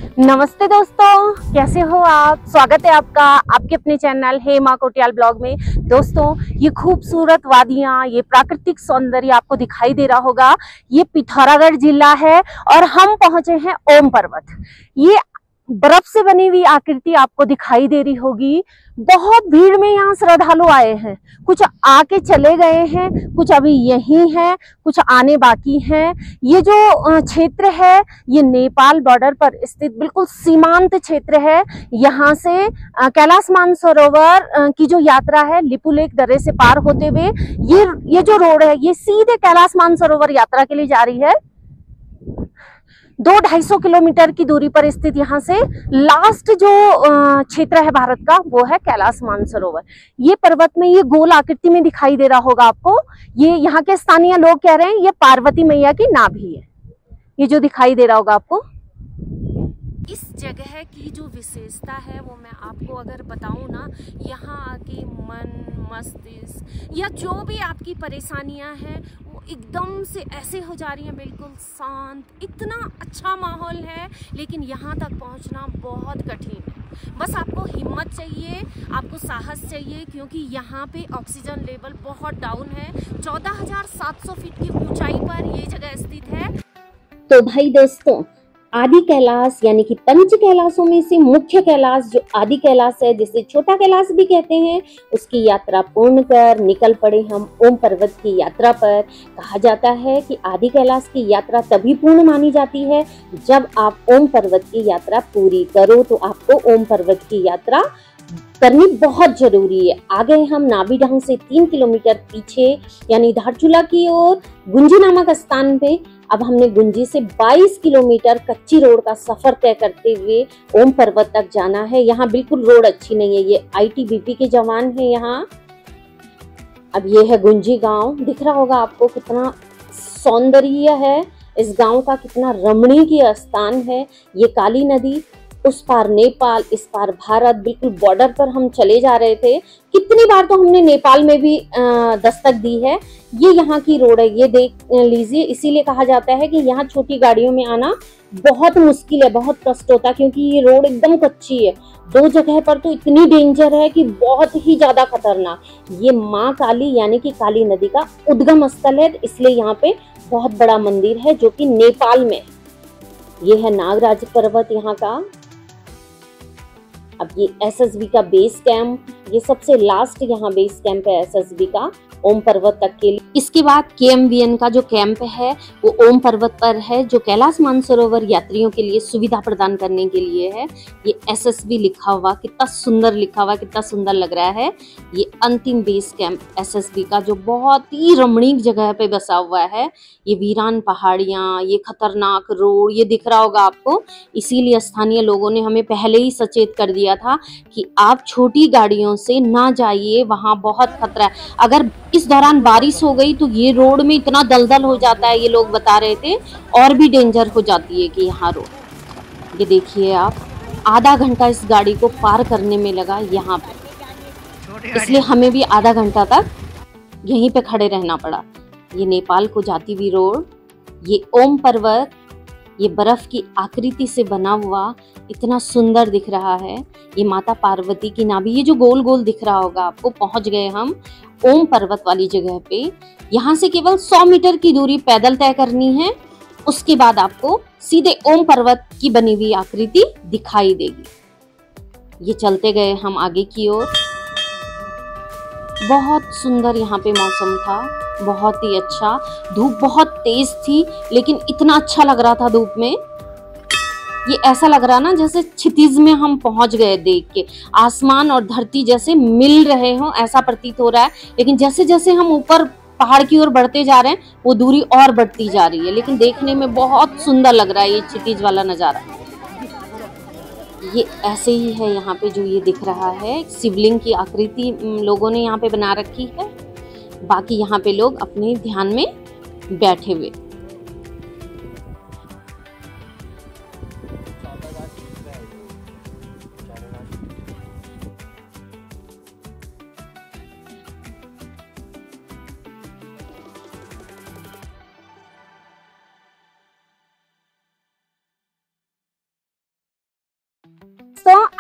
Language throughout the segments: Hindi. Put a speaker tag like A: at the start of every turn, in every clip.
A: नमस्ते दोस्तों, कैसे हो आप। स्वागत है आपका आपके अपने चैनल हेमा कोटियाल ब्लॉग में। दोस्तों, ये खूबसूरत वादियां, ये प्राकृतिक सौंदर्य आपको दिखाई दे रहा होगा। ये पिथौरागढ़ जिला है और हम पहुंचे हैं ओम पर्वत। ये बर्फ से बनी हुई आकृति आपको दिखाई दे रही होगी। बहुत भीड़ में यहाँ श्रद्धालु आए हैं। कुछ आके चले गए हैं, कुछ अभी यहीं हैं, कुछ आने बाकी हैं। ये जो क्षेत्र है, ये नेपाल बॉर्डर पर स्थित बिल्कुल सीमांत क्षेत्र है। यहाँ से कैलाश मानसरोवर की जो यात्रा है लिपुलेख दर्रे से पार होते हुए ये जो रोड है, ये सीधे कैलाश मानसरोवर यात्रा के लिए जा रही है। 200-250 किलोमीटर की दूरी पर स्थित यहाँ से लास्ट जो क्षेत्र है भारत का, वो है कैलाश मानसरोवर। ये पर्वत में ये गोल आकृति में दिखाई दे रहा होगा आपको। ये यहाँ के स्थानीय लोग कह रहे हैं ये पार्वती मैया की नाभि है, ये जो दिखाई दे रहा होगा आपको। इस जगह की जो विशेषता है वो मैं आपको अगर बताऊं ना, यहाँ आके मन मस्तिष्क या जो भी आपकी परेशानियां हैं वो एकदम से ऐसे हो जा रही हैं, बिल्कुल शांत। इतना अच्छा माहौल है, लेकिन यहाँ तक पहुँचना बहुत कठिन है। बस आपको हिम्मत चाहिए, आपको साहस चाहिए, क्योंकि यहाँ पे ऑक्सीजन लेवल बहुत डाउन है। 14,700 फीट की ऊंचाई पर ये जगह स्थित है।
B: तो भाई दोस्तों, आदि कैलाश यानी कि पंच कैलाशों में से मुख्य कैलाश जो आदि कैलाश है, जिसे छोटा कैलाश भी कहते हैं, उसकी यात्रा पूर्ण कर निकल पड़े हम ओम पर्वत की यात्रा पर। कहा जाता है कि आदि कैलाश की यात्रा तभी पूर्ण मानी जाती है जब आप ओम पर्वत की यात्रा पूरी करो। तो आपको ओम पर्वत की यात्रा करनी बहुत जरूरी है। आ गए हम नाभि ढंग से 3 किलोमीटर पीछे यानी धारचूला की ओर गुंजी नामक स्थान पे। अब हमने गुंजी से 22 किलोमीटर कच्ची रोड का सफर तय करते हुए ओम पर्वत तक जाना है। यहाँ बिल्कुल रोड अच्छी नहीं है, ये आईटीबीपी के जवान है यहाँ। अब ये है गुंजी गांव, दिख रहा होगा आपको कितना सौंदर्य है इस गांव का, कितना रमणीय स्थान है। ये काली नदी, उस पार नेपाल, इस पार भारत, बिल्कुल बॉर्डर पर हम चले जा रहे थे। कितनी बार तो हमने नेपाल में भी दस्तक दी है। ये यहाँ की रोड है, ये देख लीजिए। इसीलिए कहा जाता है कि यहाँ छोटी गाड़ियों में आना बहुत मुश्किल है, बहुत कष्ट होता है, क्योंकि ये रोड एकदम कच्ची है। 2 जगह पर तो इतनी डेंजर है कि बहुत ही ज्यादा खतरनाक। ये माँ काली यानी कि काली नदी का उद्गम स्थल है, इसलिए यहाँ पे बहुत बड़ा मंदिर है जो कि नेपाल में। ये है नागराज पर्वत यहाँ का। अब ये एसएसबी का बेस कैंप, ये सबसे लास्ट यहाँ बेस कैंप है एसएसबी का ओम पर्वत तक के लिए। इसके बाद केएमवीएन का जो कैंप है वो ओम पर्वत पर है, जो कैलाश मानसरोवर यात्रियों के लिए सुविधा प्रदान करने के लिए है। ये एसएसबी लिखा हुआ, कितना सुंदर लिखा हुआ, कितना सुंदर लग रहा है। ये अंतिम बेस कैंप एसएसबी का, जो बहुत ही रमणीक जगह पे बसा हुआ है। ये वीरान पहाड़ियां, ये खतरनाक रोड, ये दिख रहा होगा आपको। इसीलिए स्थानीय लोगों ने हमें पहले ही सचेत कर दिया था कि आप छोटी गाड़ियों से ना जाइए, वहां बहुत खतरा है। अगर इस दौरान बारिश हो गई तो ये रोड में इतना दलदल हो जाता है, ये लोग बता रहे थे, और भी डेंजर हो जाती है कि यहाँ रोड। ये देखिए आप, आधा घंटा इस गाड़ी को पार करने में लगा यहाँ पे, इसलिए हमें भी आधा घंटा तक यहीं पे खड़े रहना पड़ा। ये नेपाल को जाती हुई रोड, ये ओम पर्वत, ये बर्फ की आकृति से बना हुआ इतना सुंदर दिख रहा है। ये माता पार्वती की नाभि, ये जो गोल गोल दिख रहा होगा आपको। पहुंच गए हम ओम पर्वत वाली जगह पे। यहाँ से केवल 100 मीटर की दूरी पैदल तय करनी है, उसके बाद आपको सीधे ओम पर्वत की बनी हुई आकृति दिखाई देगी। ये चलते गए हम आगे की ओर। बहुत सुंदर यहाँ पे मौसम था, बहुत ही अच्छा। धूप बहुत तेज थी, लेकिन इतना अच्छा लग रहा था धूप में। ये ऐसा लग रहा ना जैसे क्षितिज में हम पहुंच गए, देख के आसमान और धरती जैसे मिल रहे हो, ऐसा प्रतीत हो रहा है। लेकिन जैसे जैसे हम ऊपर पहाड़ की ओर बढ़ते जा रहे हैं, वो दूरी और बढ़ती जा रही है, लेकिन देखने में बहुत सुंदर लग रहा है ये क्षितिज वाला नजारा। ये ऐसे ही है यहाँ पे, जो ये दिख रहा है शिवलिंग की आकृति लोगों ने यहाँ पे बना रखी है। बाकी यहाँ पे लोग अपने ध्यान में बैठे हुए।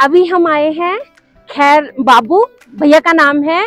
A: अभी हम आए हैं खैर बाबू, भैया का नाम है,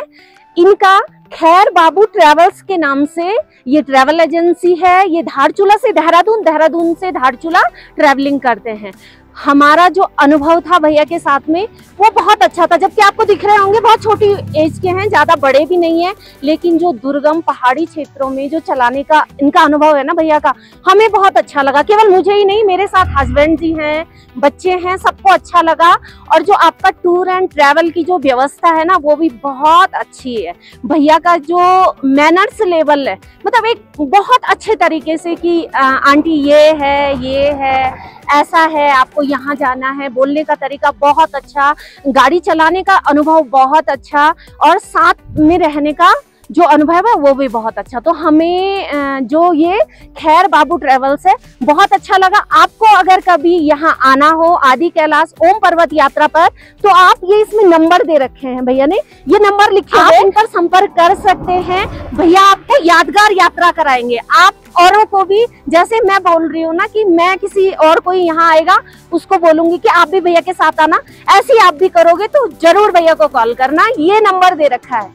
A: इनका खैर बाबू ट्रेवल्स के नाम से ये ट्रैवल एजेंसी है। ये धारचूला से देहरादून, देहरादून से धारचूला ट्रैवलिंग करते हैं। हमारा जो अनुभव था भैया के साथ में वो बहुत अच्छा था। जबकि आपको दिख रहे होंगे बहुत छोटी एज के हैं, ज्यादा बड़े भी नहीं है, लेकिन जो दुर्गम पहाड़ी क्षेत्रों में जो चलाने का इनका अनुभव है ना भैया का, हमें बहुत अच्छा लगा। केवल मुझे ही नहीं, मेरे साथ हस्बैंड जी हैं, बच्चे हैं, सबको अच्छा लगा। और जो आपका टूर एंड ट्रैवल की जो व्यवस्था है ना वो भी बहुत अच्छी है। भैया का जो मैनर्स लेवल है, मतलब एक बहुत अच्छे तरीके से कि आंटी ये है, ऐसा है, आपको यहाँ जाना है, बोलने का तरीका बहुत अच्छा, गाड़ी चलाने का अनुभव बहुत अच्छा, और साथ में रहने का जो अनुभव है वो भी बहुत अच्छा। तो हमें जो ये खैर बाबू ट्रेवल्स है बहुत अच्छा लगा। आपको अगर कभी यहाँ आना हो आदि कैलाश ओम पर्वत यात्रा पर, तो आप ये इसमें नंबर दे रखे हैं भैया ने, ये नंबर लिखे हैं, आप इन पर संपर्क कर सकते हैं। भैया आपको यादगार यात्रा कराएंगे। आप औरों को भी, जैसे मैं बोल रही हूँ ना कि मैं किसी और कोई यहाँ आएगा उसको बोलूंगी कि आप भी भैया के साथ आना, ऐसे ही आप भी करोगे तो जरूर भैया को कॉल करना, ये नंबर दे रखा है।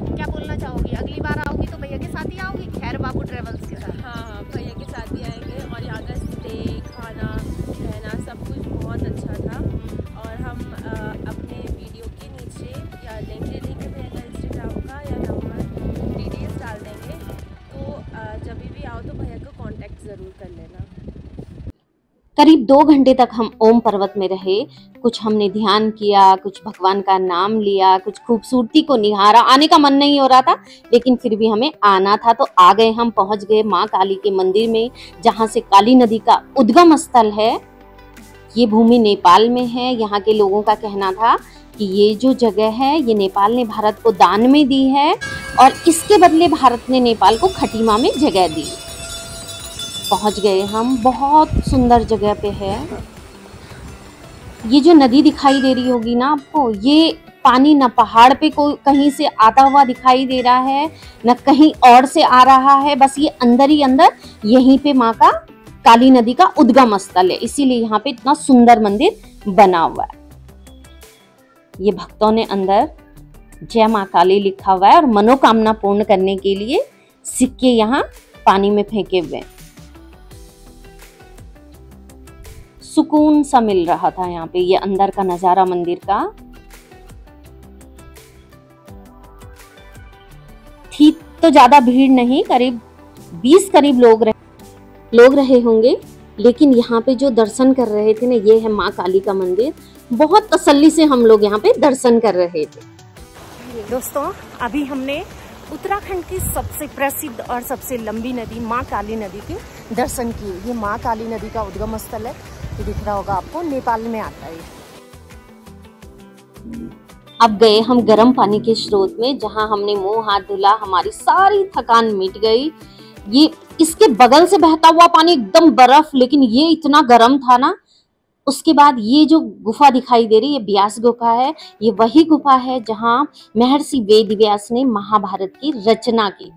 A: क्या बोलना चाहोगी? अगली बार आओगी तो भैया के साथ ही आओगी, खैर बाबू ट्रेवल्स के साथ?
C: हाँ, भैया के साथ ही आएंगे। और यहाँ का स्टे, खाना, रहना सब कुछ बहुत अच्छा था। और हम अपने वीडियो के नीचे या लिंक दे देंगे भैया का इंस्टाग्राम का या नंबर, डिटेल्स डाल देंगे। तो जब भी आओ तो भैया को कांटेक्ट ज़रूर कर लेना।
B: करीब 2 घंटे तक हम ओम पर्वत में रहे। कुछ हमने ध्यान किया, कुछ भगवान का नाम लिया, कुछ खूबसूरती को निहारा। आने का मन नहीं हो रहा था, लेकिन फिर भी हमें आना था तो आ गए। हम पहुंच गए माँ काली के मंदिर में, जहां से काली नदी का उद्गम स्थल है। ये भूमि नेपाल में है। यहाँ के लोगों का कहना था कि ये जो जगह है ये नेपाल ने भारत को दान में दी है, और इसके बदले भारत ने नेपाल को खटीमा में जगह दी। पहुंच गए हम, बहुत सुंदर जगह पे है। ये जो नदी दिखाई दे रही होगी ना आपको, ये पानी न पहाड़ पे कोई कहीं से आता हुआ दिखाई दे रहा है, न कहीं और से आ रहा है, बस ये अंदर ही अंदर यहीं पे माँ का काली नदी का उद्गम स्थल है। इसीलिए यहाँ पे इतना सुंदर मंदिर बना हुआ है। ये भक्तों ने अंदर जय माँ काली लिखा हुआ है, और मनोकामना पूर्ण करने के लिए सिक्के यहाँ पानी में फेंके हुए हैं। सुकून सा मिल रहा था यहाँ पे। ये अंदर का नजारा मंदिर का। थी तो ज्यादा भीड़ नहीं, करीब 20 करीब लोग रहे होंगे। लेकिन यहाँ पे जो दर्शन कर रहे थे ना, ये है माँ काली का मंदिर। बहुत तसल्ली से हम लोग यहाँ पे दर्शन कर रहे थे।
A: दोस्तों, अभी हमने उत्तराखंड की सबसे प्रसिद्ध और सबसे लंबी नदी माँ काली नदी के दर्शन किए। ये माँ काली नदी का उद्गम स्थल है, ये दिख रहा होगा आपको, नेपाल में आता है।
B: अब गए हम गर्म पानी के स्रोत में, जहां हमने मुंह हाथ धुला, हमारी सारी थकान मिट गई। ये इसके बगल से बहता हुआ पानी एकदम बर्फ, लेकिन ये इतना गर्म था ना। उसके बाद ये जो गुफा दिखाई दे रही है, व्यास गुफा है। ये वही गुफा है जहां महर्षि वेद व्यास ने महाभारत की रचना की।